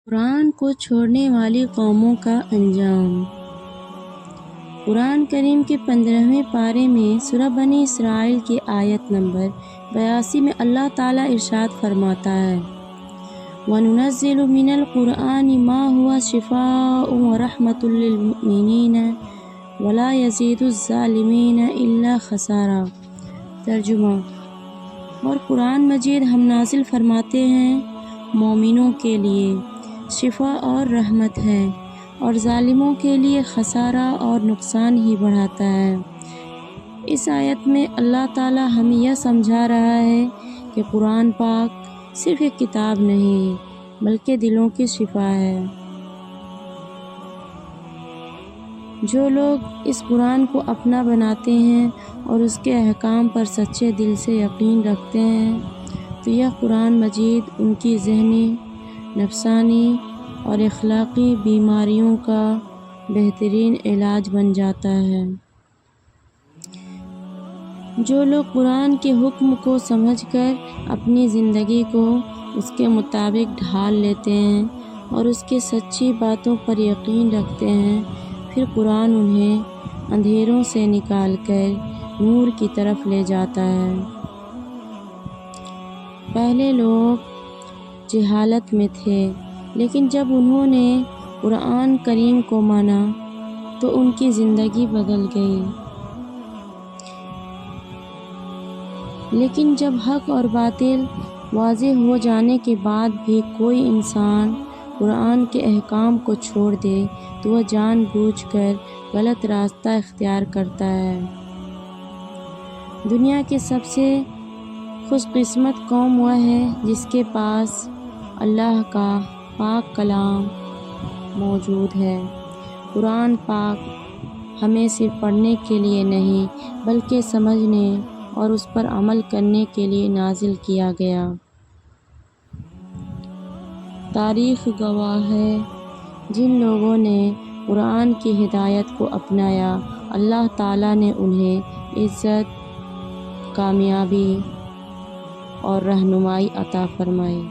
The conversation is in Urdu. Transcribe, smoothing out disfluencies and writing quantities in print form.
قرآن کو چھوڑنے والی قوموں کا انجام۔ قرآن کریم کے 15ویں پارے میں سورہ بنی اسرائیل کی آیت نمبر 82 میں اللہ تعالیٰ ارشاد فرماتا ہے وَنُنَزِّلُ مِنَ الْقُرْآنِ مَا هُوَ شِفَاءٌ وَرَحْمَةٌ لِّلْمُؤْمِنِينَ وَلَا يَزِيدُ الظَّالِمِينَ إِلَّا خَسَارًا۔ ترجمہ: اور قرآن مجید ہم نازل فرماتے ہیں مومنوں کے لیے شفا اور رحمت ہے، اور ظالموں کے لیے خسارہ اور نقصان ہی بڑھاتا ہے۔ اس آیت میں اللہ تعالیٰ ہمیں یہ سمجھا رہا ہے کہ قرآن پاک صرف ایک کتاب نہیں بلکہ دلوں کی شفا ہے۔ جو لوگ اس قرآن کو اپنا بناتے ہیں اور اس کے احکام پر سچے دل سے یقین رکھتے ہیں تو یہ قرآن مجید ان کی ذہنی، نفسانی اور اخلاقی بیماریوں کا بہترین علاج بن جاتا ہے۔ جو لوگ قرآن کے حکم کو سمجھ کر اپنی زندگی کو اس کے مطابق ڈھال لیتے ہیں اور اس کے سچی باتوں پر یقین رکھتے ہیں، پھر قرآن انہیں اندھیروں سے نکال کر نور کی طرف لے جاتا ہے۔ پہلے لوگ جہالت میں تھے، لیکن جب انہوں نے قرآن کریم کو مانا تو ان کی زندگی بدل گئی۔ لیکن جب حق اور باطل واضح ہو جانے کے بعد بھی کوئی انسان قرآن کے احکام کو چھوڑ دے تو وہ جان بوجھ کر غلط راستہ اختیار کرتا ہے۔ دنیا کی سب سے خوش قسمت قوم وہ ہے جس کے پاس اللہ کا پاک کلام موجود ہے۔ قرآن پاک ہمیں صرف پڑھنے کے لیے نہیں بلکہ سمجھنے اور اس پر عمل کرنے کے لیے نازل کیا گیا۔ تاریخ گواہ ہے جن لوگوں نے قرآن کی ہدایت کو اپنایا اللہ تعالیٰ نے انہیں عزت، کامیابی اور رہنمائی عطا فرمائی۔